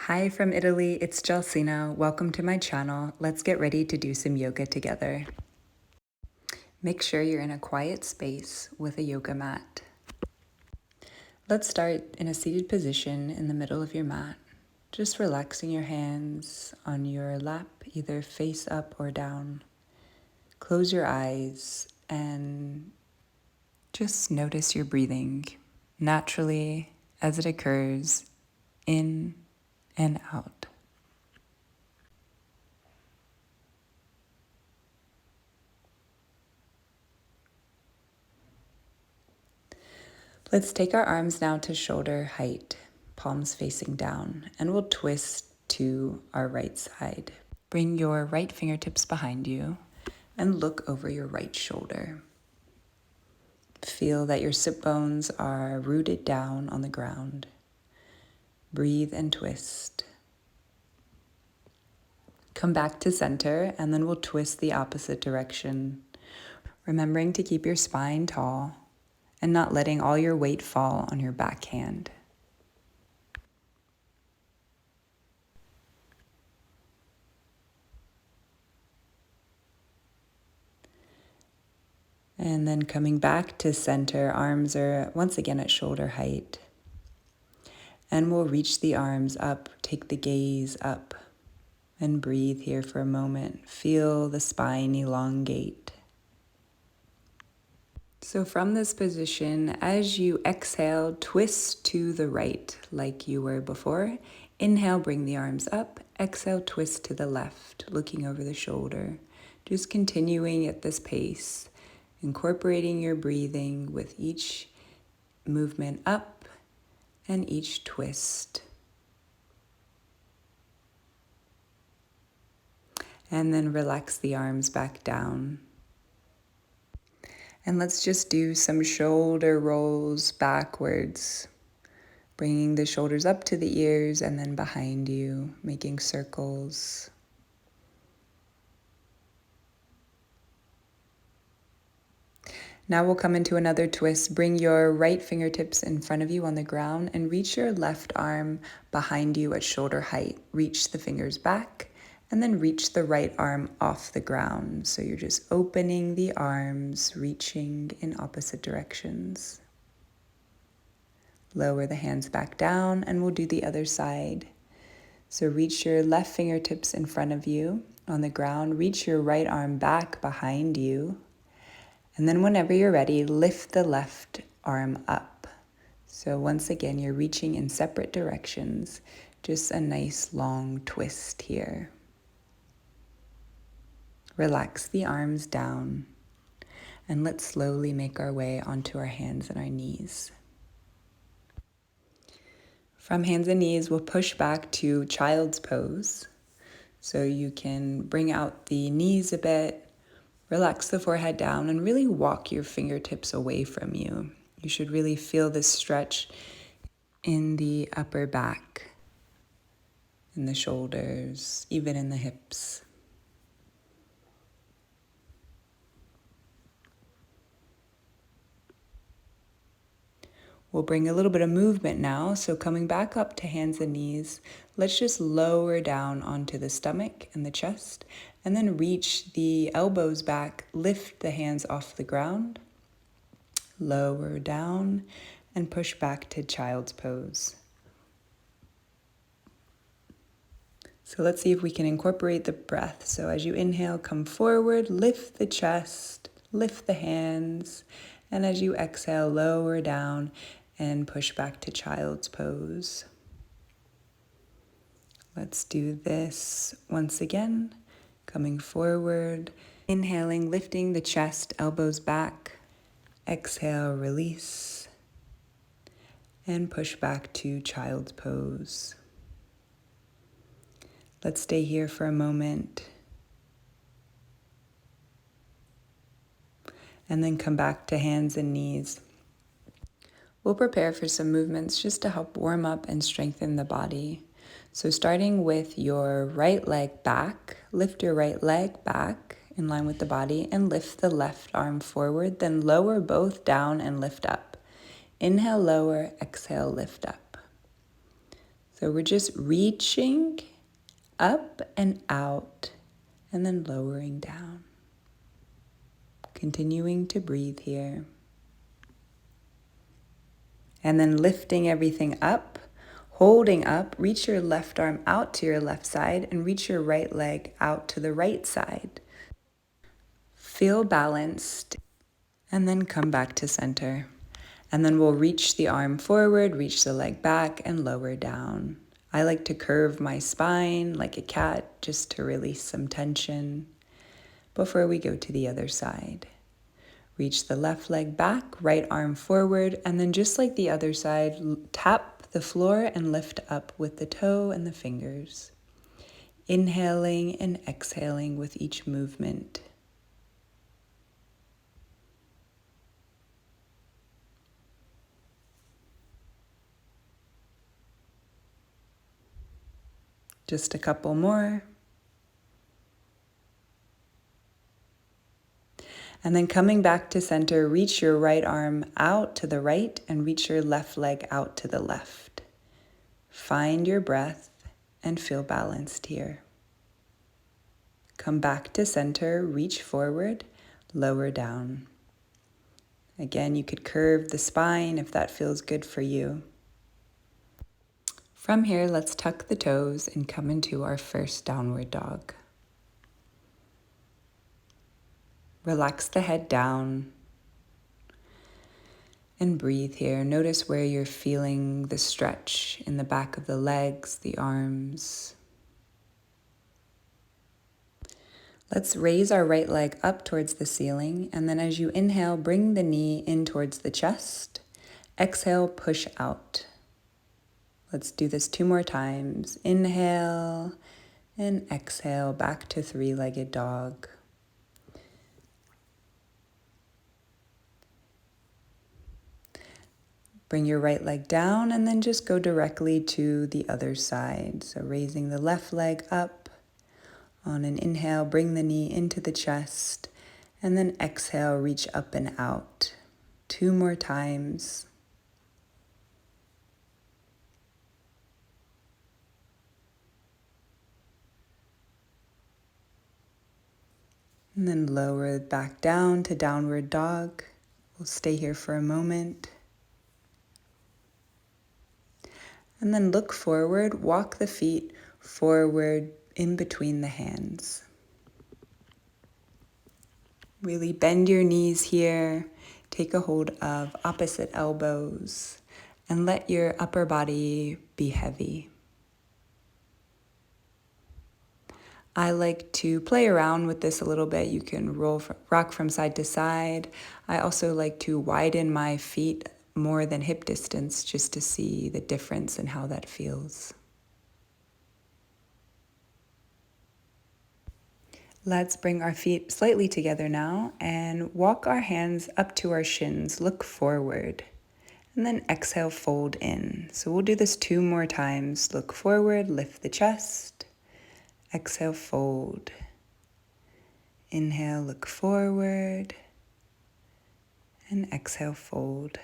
Hi from Italy, it's Gelsina. Welcome to my channel. Let's get ready to do some yoga together. Make sure you're in a quiet space with a yoga mat. Let's start in a seated position in the middle of your mat. Just relaxing your hands on your lap, either face up or down. Close your eyes and just notice your breathing naturally as it occurs in and out. Let's take our arms now to shoulder height, palms facing down, and we'll twist to our right side. Bring your right fingertips behind you and look over your right shoulder. Feel that your sit bones are rooted down on the ground. Breathe and twist. Come back to center, and then we'll twist the opposite direction, remembering to keep your spine tall and not letting all your weight fall on your back hand. And then coming back to center, arms are once again at shoulder height. And we'll reach the arms up, take the gaze up, and breathe here for a moment. Feel the spine elongate. So from this position, as you exhale, twist to the right like you were before. Inhale, bring the arms up. Exhale, twist to the left, looking over the shoulder. Just continuing at this pace, incorporating your breathing with each movement up and each twist. And then relax the arms back down. And let's just do some shoulder rolls backwards, bringing the shoulders up to the ears and then behind you, making circles. Now we'll come into another twist. Bring your right fingertips in front of you on the ground and reach your left arm behind you at shoulder height. Reach the fingers back and then reach the right arm off the ground. So you're just opening the arms, reaching in opposite directions. Lower the hands back down and we'll do the other side. So reach your left fingertips in front of you on the ground. Reach your right arm back behind you. And then whenever you're ready, lift the left arm up. So once again, you're reaching in separate directions. Just a nice long twist here. Relax the arms down. And let's slowly make our way onto our hands and our knees. From hands and knees, we'll push back to child's pose. So you can bring out the knees a bit, relax the forehead down, and really walk your fingertips away from you. You should really feel this stretch in the upper back, in the shoulders, even in the hips. We'll bring a little bit of movement now. So coming back up to hands and knees, let's just lower down onto the stomach and the chest, and then reach the elbows back, lift the hands off the ground, lower down, and push back to child's pose. So let's see if we can incorporate the breath. So as you inhale, come forward, lift the chest, lift the hands, and as you exhale, lower down and push back to child's pose. Let's do this once again, coming forward, inhaling, lifting the chest, elbows back, exhale, release, and push back to child's pose. Let's stay here for a moment. And then come back to hands and knees. We'll prepare for some movements just to help warm up and strengthen the body. So starting with your right leg back, lift your right leg back in line with the body and lift the left arm forward, then lower both down and lift up. Inhale, lower, exhale, lift up. So we're just reaching up and out and then lowering down. Continuing to breathe here. And then lifting everything up, holding up, reach your left arm out to your left side and reach your right leg out to the right side. Feel balanced and then come back to center. And then we'll reach the arm forward, reach the leg back and lower down. I like to curve my spine like a cat just to release some tension before we go to the other side. Reach the left leg back, right arm forward, and then just like the other side, tap the floor and lift up with the toe and the fingers. Inhaling and exhaling with each movement. Just a couple more. And then coming back to center, reach your right arm out to the right and reach your left leg out to the left. Find your breath and feel balanced here. Come back to center, reach forward, lower down. Again, you could curve the spine if that feels good for you. From here, let's tuck the toes and come into our first downward dog. Relax the head down and breathe here. Notice where you're feeling the stretch in the back of the legs, the arms. Let's raise our right leg up towards the ceiling, and then as you inhale, bring the knee in towards the chest. Exhale, push out. Let's do this 2 more times. Inhale and exhale back to three-legged dog. Bring your right leg down and then just go directly to the other side. So raising the left leg up. On an inhale, bring the knee into the chest. And then exhale, reach up and out. 2 more times. And then lower back down to downward dog. We'll stay here for a moment. And then look forward, walk the feet forward in between the hands. Really bend your knees here. Take a hold of opposite elbows and let your upper body be heavy. I like to play around with this a little bit. You can rock from side to side. I also like to widen my feet more than hip distance just to see the difference in how that feels. Let's bring our feet slightly together now and walk our hands up to our shins. Look forward and then exhale, fold in. So we'll do this 2 more times. Look forward, lift the chest. Exhale, fold. Inhale, look forward. And exhale, fold.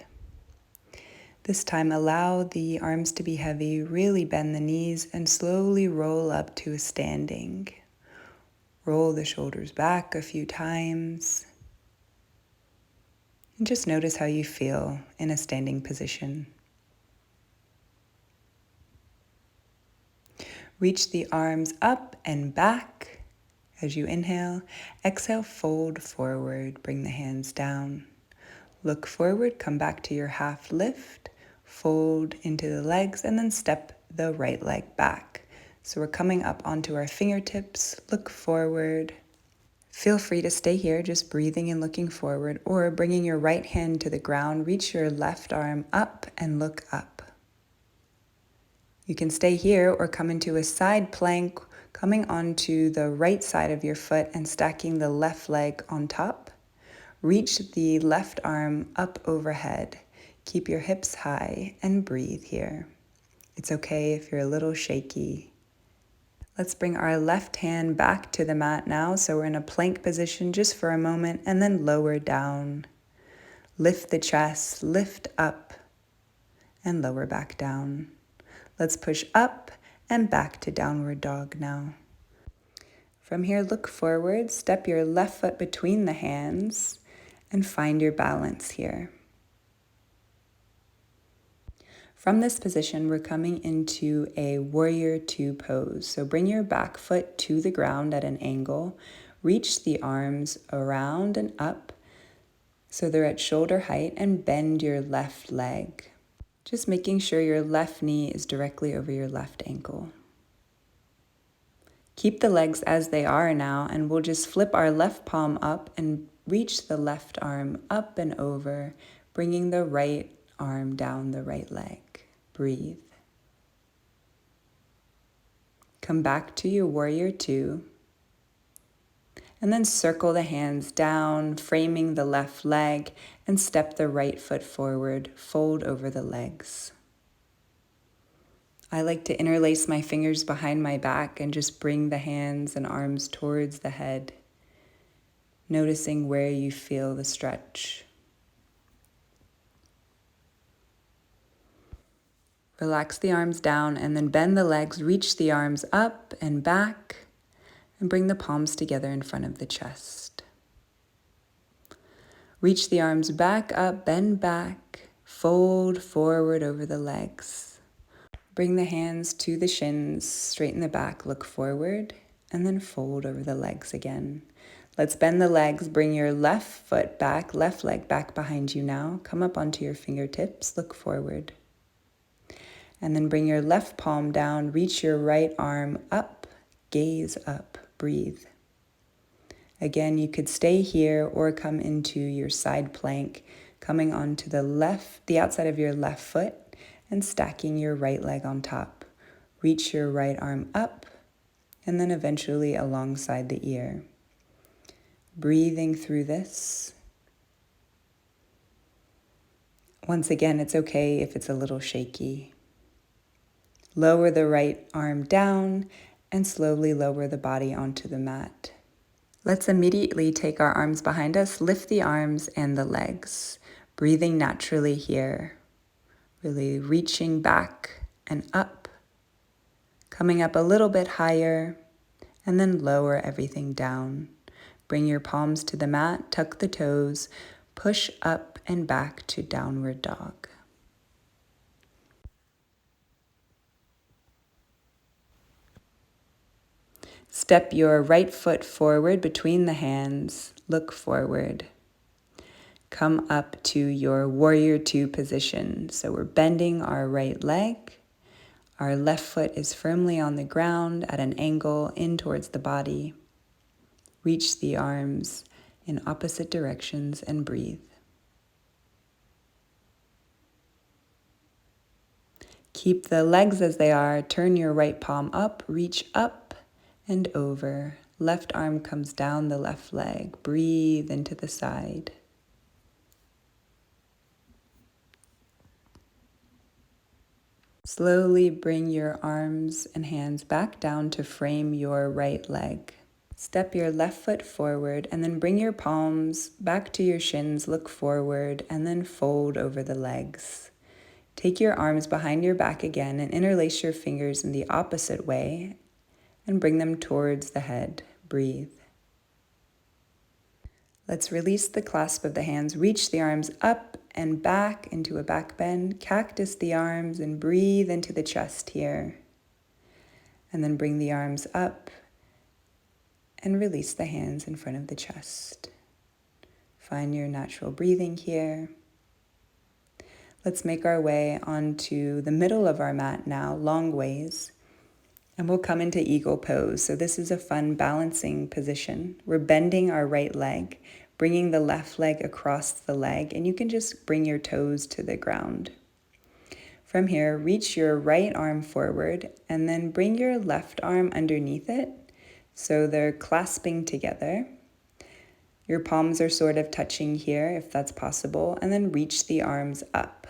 This time, allow the arms to be heavy, really bend the knees, and slowly roll up to a standing. Roll the shoulders back a few times. And just notice how you feel in a standing position. Reach the arms up and back as you inhale. Exhale, fold forward, bring the hands down. Look forward, come back to your half lift. Fold into the legs and then step the right leg back. So we're coming up onto our fingertips. Look forward. Feel free to stay here, just breathing and looking forward, or bringing your right hand to the ground. Reach your left arm up and look up. You can stay here or come into a side plank, coming onto the right side of your foot and stacking the left leg on top. Reach the left arm up overhead. Keep your hips high and breathe here. It's okay if you're a little shaky. Let's bring our left hand back to the mat now. So we're in a plank position just for a moment and then lower down. Lift the chest, lift up and lower back down. Let's push up and back to downward dog now. From here, look forward, step your left foot between the hands, and find your balance here. From this position, we're coming into a warrior two pose. So bring your back foot to the ground at an angle, reach the arms around and up so they're at shoulder height, and bend your left leg. Just making sure your left knee is directly over your left ankle. Keep the legs as they are now, and we'll just flip our left palm up and reach the left arm up and over, bringing the right arm down the right leg. Breathe. Come back to your warrior two. And then circle the hands down, framing the left leg, and step the right foot forward, fold over the legs. I like to interlace my fingers behind my back and just bring the hands and arms towards the head, noticing where you feel the stretch. Relax the arms down and then bend the legs, reach the arms up and back, and bring the palms together in front of the chest. Reach the arms back up, bend back, fold forward over the legs. Bring the hands to the shins, straighten the back, look forward, and then fold over the legs again. Let's bend the legs, bring your left foot back, left leg back behind you now. Come up onto your fingertips, look forward. And then bring your left palm down, reach your right arm up, gaze up, breathe. Again, you could stay here or come into your side plank, coming onto the outside of your left foot and stacking your right leg on top. Reach your right arm up and then eventually alongside the ear. Breathing through this. Once again, it's okay if it's a little shaky. Lower the right arm down and slowly lower the body onto the mat. Let's immediately take our arms behind us, lift the arms and the legs, breathing naturally here, really reaching back and up, coming up a little bit higher, and then lower everything down. Bring your palms to the mat, tuck the toes, push up and back to downward dog. Step your right foot forward between the hands, look forward. Come up to your warrior two position. So we're bending our right leg. Our left foot is firmly on the ground at an angle in towards the body. Reach the arms in opposite directions and breathe. Keep the legs as they are. Turn your right palm up, reach up and over. Left arm comes down the left leg. Breathe into the side. Slowly bring your arms and hands back down to frame your right leg. Step your left foot forward and then bring your palms back to your shins, look forward, and then fold over the legs. Take your arms behind your back again and interlace your fingers in the opposite way and bring them towards the head. Breathe. Let's release the clasp of the hands. Reach the arms up and back into a back bend. Cactus the arms and breathe into the chest here. And then bring the arms up and release the hands in front of the chest. Find your natural breathing here. Let's make our way onto the middle of our mat now, long ways. And we'll come into eagle pose. So this is a fun balancing position. We're bending our right leg, bringing the left leg across the leg, and you can just bring your toes to the ground. From here, reach your right arm forward and then bring your left arm underneath it so they're clasping together. Your palms are sort of touching here if that's possible, and then reach the arms up.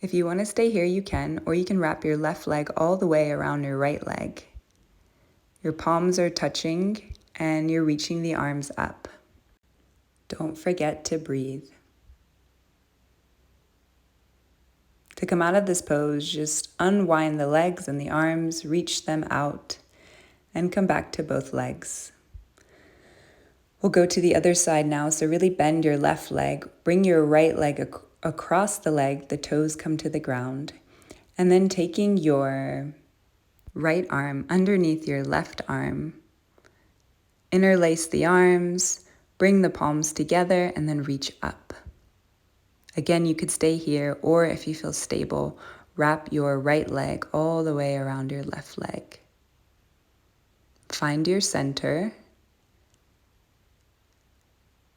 If you want to stay here, you can, or you can wrap your left leg all the way around your right leg. Your palms are touching and you're reaching the arms up. Don't forget to breathe. To come out of this pose, just unwind the legs and the arms, reach them out, and come back to both legs. We'll go to the other side now, so really bend your left leg, bring your right leg across the leg, the toes come to the ground, and then taking your right arm underneath your left arm, interlace the arms, bring the palms together, and then reach up. Again, you could stay here, or if you feel stable, wrap your right leg all the way around your left leg. Find your center,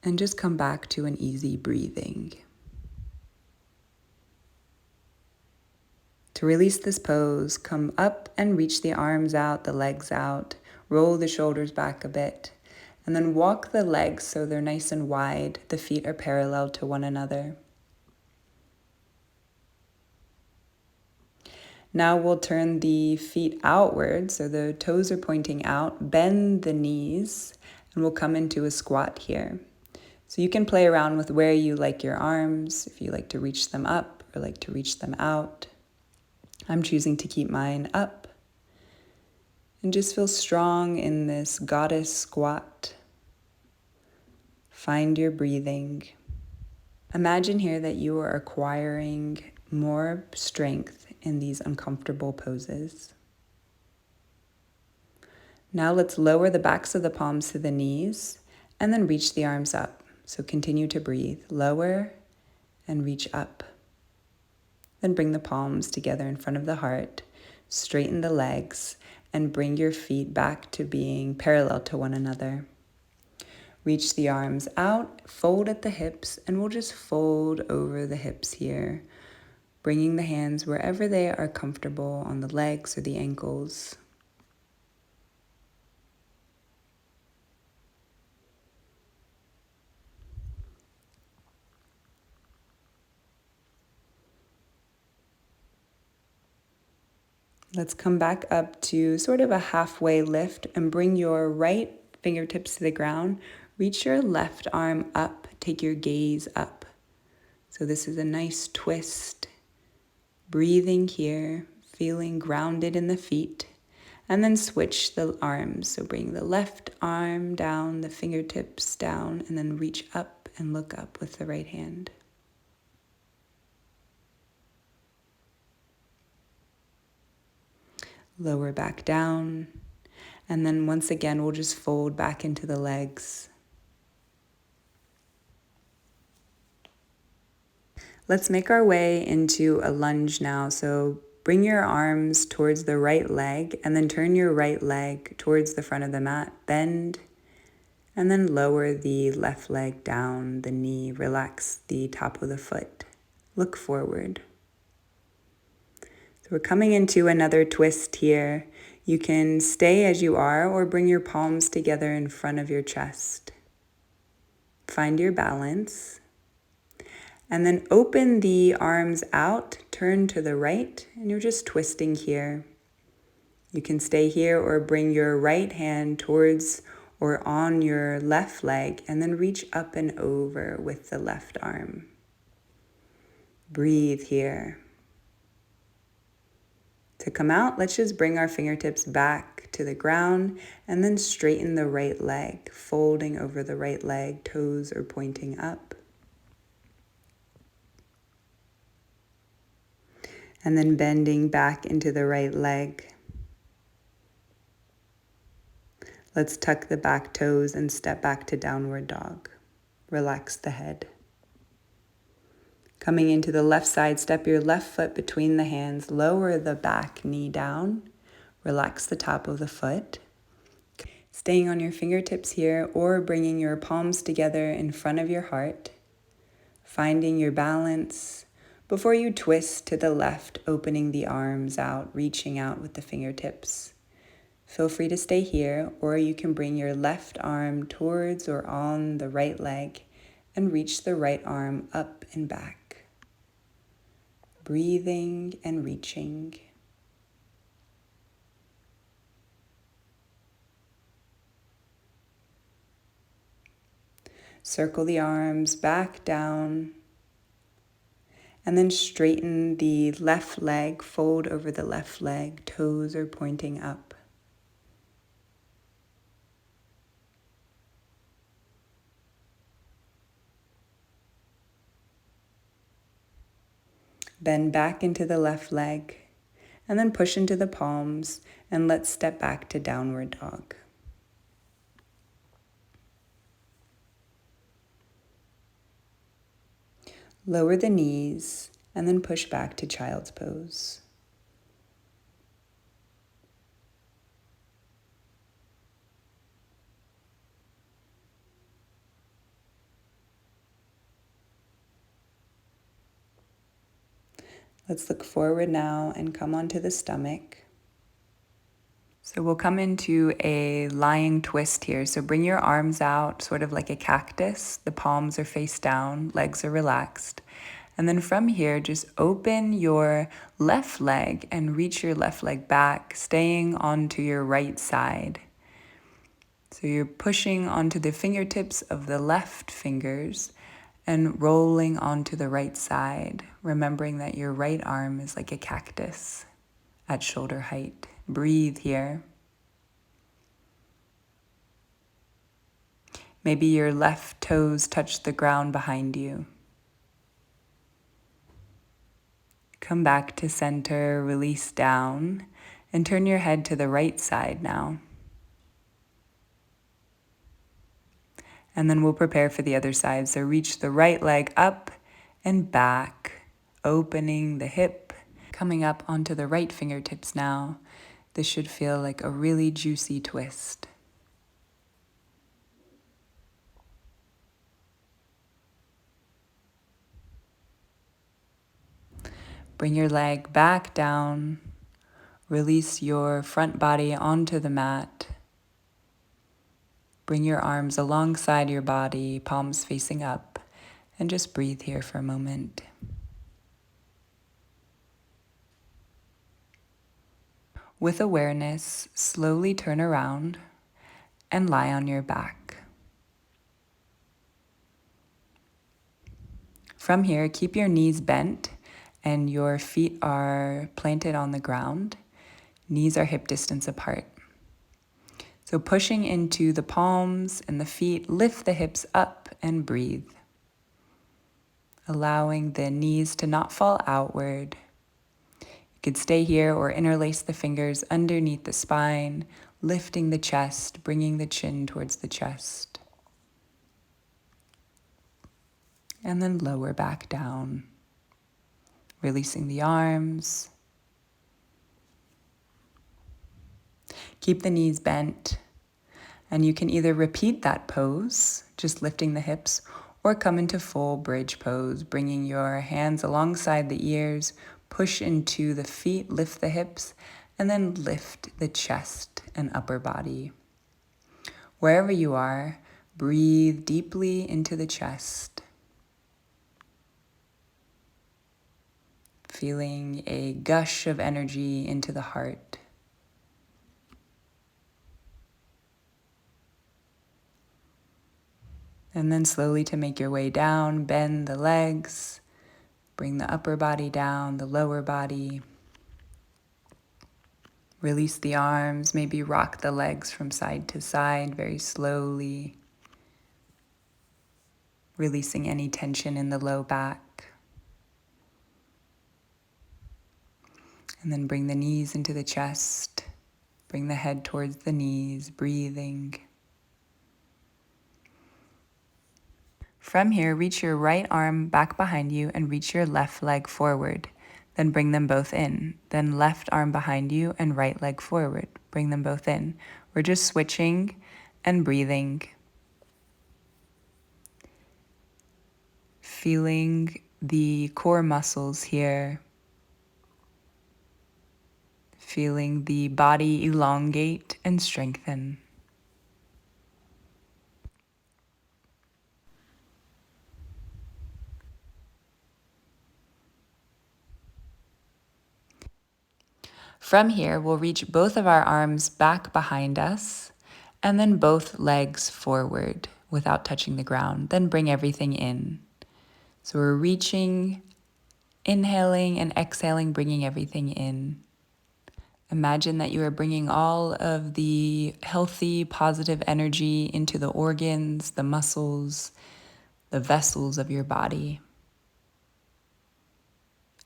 and just come back to an easy breathing. To release this pose, come up and reach the arms out, the legs out, roll the shoulders back a bit, and then walk the legs so they're nice and wide. The feet are parallel to one another. Now we'll turn the feet outward, so the toes are pointing out, bend the knees, and we'll come into a squat here. So you can play around with where you like your arms, if you like to reach them up or like to reach them out. I'm choosing to keep mine up. And just feel strong in this goddess squat. Find your breathing. Imagine here that you are acquiring more strength in these uncomfortable poses. Now let's lower the backs of the palms to the knees and then reach the arms up. So continue to breathe. Lower and reach up. Then bring the palms together in front of the heart. Straighten the legs and bring your feet back to being parallel to one another. Reach the arms out, fold at the hips, and we'll just fold over the hips here, bringing the hands wherever they are comfortable on the legs or the ankles. Let's come back up to sort of a halfway lift and bring your right fingertips to the ground. Reach your left arm up, take your gaze up. So this is a nice twist. Breathing here, feeling grounded in the feet. And then switch the arms. So bring the left arm down, the fingertips down, and then reach up and look up with the right hand. Lower back down. And then once again, we'll just fold back into the legs. Let's make our way into a lunge now. So bring your arms towards the right leg and then turn your right leg towards the front of the mat. Bend and then lower the left leg down, the knee. Relax the top of the foot. Look forward. So we're coming into another twist here. You can stay as you are or bring your palms together in front of your chest. Find your balance. And then open the arms out, turn to the right, and you're just twisting here. You can stay here or bring your right hand towards or on your left leg and then reach up and over with the left arm. Breathe here. To come out, let's just bring our fingertips back to the ground and then straighten the right leg, folding over the right leg, toes are pointing up. And then bending back into the right leg. Let's tuck the back toes and step back to downward dog. Relax the head. Coming into the left side, step your left foot between the hands, lower the back knee down, relax the top of the foot. Staying on your fingertips here or bringing your palms together in front of your heart, finding your balance before you twist to the left, opening the arms out, reaching out with the fingertips. Feel free to stay here, or you can bring your left arm towards or on the right leg and reach the right arm up and back. Breathing and reaching. Circle the arms back down And then straighten the left leg, fold over the left leg, toes are pointing up. Bend back into the left leg, and then push into the palms, and let's step back to downward dog. Lower the knees, and then push back to child's pose. Let's look forward now and come onto the stomach. So we'll come into a lying twist here. So bring your arms out, sort of like a cactus. The palms are face down, legs are relaxed. And then from here, just open your left leg and reach your left leg back, staying onto your right side. So you're pushing onto the fingertips of the left fingers and rolling onto the right side, remembering that your right arm is like a cactus at shoulder height. Breathe here. Maybe your left toes touch the ground behind you. Come back to center, release down, and turn your head to the right side now. And then we'll prepare for the other side. So reach the right leg up and back, opening the hip, coming up onto the right fingertips now. This should feel like a really juicy twist. Bring your leg back down. Release your front body onto the mat. Bring your arms alongside your body, palms facing up, and just breathe here for a moment. With awareness, slowly turn around and lie on your back. From here, keep your knees bent and your feet are planted on the ground. Knees are hip distance apart. So pushing into the palms and the feet, lift the hips up and breathe. Allowing the knees to not fall outward. You could stay here or interlace the fingers underneath the spine, lifting the chest, bringing the chin towards the chest. And then lower back down, releasing the arms. Keep the knees bent, and you can either repeat that pose, just lifting the hips, or come into full bridge pose, bringing your hands alongside the ears, push into the feet, lift the hips, and then lift the chest and upper body. Wherever you are, breathe deeply into the chest, feeling a gush of energy into the heart. And then slowly to make your way down, bend the legs, bring the upper body down, the lower body. Release the arms, maybe rock the legs from side to side very slowly. Releasing any tension in the low back. And then bring the knees into the chest. Bring the head towards the knees, breathing. From here, reach your right arm back behind you and reach your left leg forward. Then bring them both in. Then left arm behind you and right leg forward. Bring them both in. We're just switching and breathing. Feeling the core muscles here. Feeling the body elongate and strengthen. From here, we'll reach both of our arms back behind us and then both legs forward without touching the ground. Then bring everything in. So we're reaching Inhaling and exhaling, bringing everything in. Imagine that you are bringing all of the healthy, positive energy into the organs, the muscles, the vessels of your body,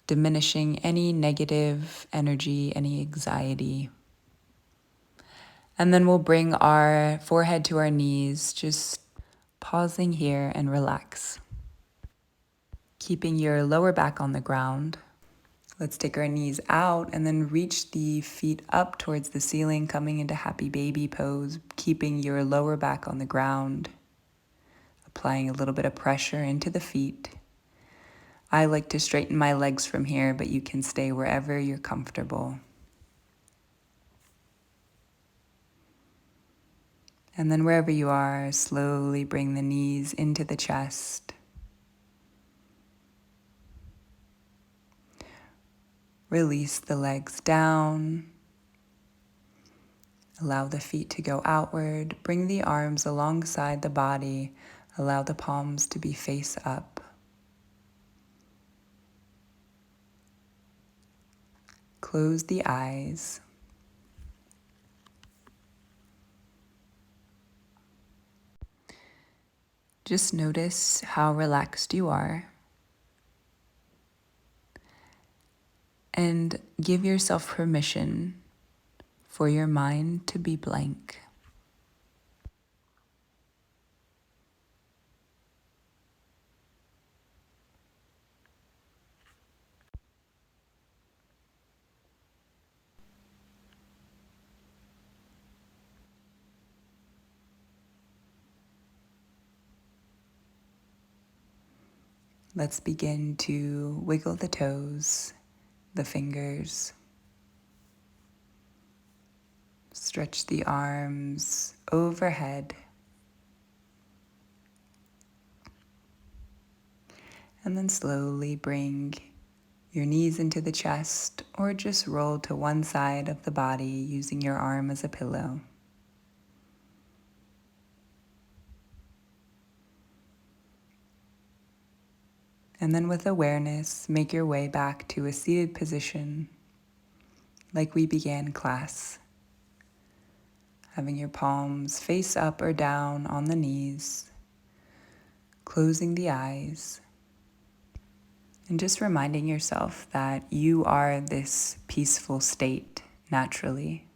diminishing any negative energy, any anxiety. And then we'll bring our forehead to our knees, just pausing here and relax. Keeping your lower back on the ground. Let's take our knees out and then reach the feet up towards the ceiling, coming into happy baby pose, keeping your lower back on the ground, applying a little bit of pressure into the feet. I like to straighten my legs from here, but you can stay wherever you're comfortable. And then wherever you are, slowly bring the knees into the chest. Release the legs down. Allow the feet to go outward. Bring the arms alongside the body. Allow the palms to be face up. Close the eyes. Just notice how relaxed you are. And give yourself permission for your mind to be blank. Let's begin to wiggle the toes, the fingers. Stretch the arms overhead. And then slowly bring your knees into the chest or just roll to one side of the body using your arm as a pillow. And then with awareness, make your way back to a seated position like we began class. Having your palms face up or down on the knees, closing the eyes, and just reminding yourself that you are this peaceful state naturally,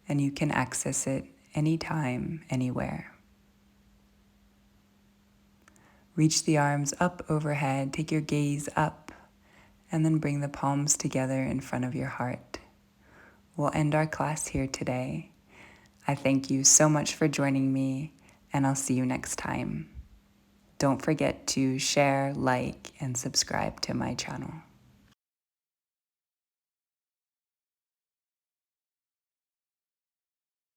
and you can access it anytime, anywhere. Reach the arms up overhead, take your gaze up, and then bring the palms together in front of your heart. We'll end our class here today. I thank you so much for joining me, and I'll see you next time. Don't forget to share, like, and subscribe to my channel.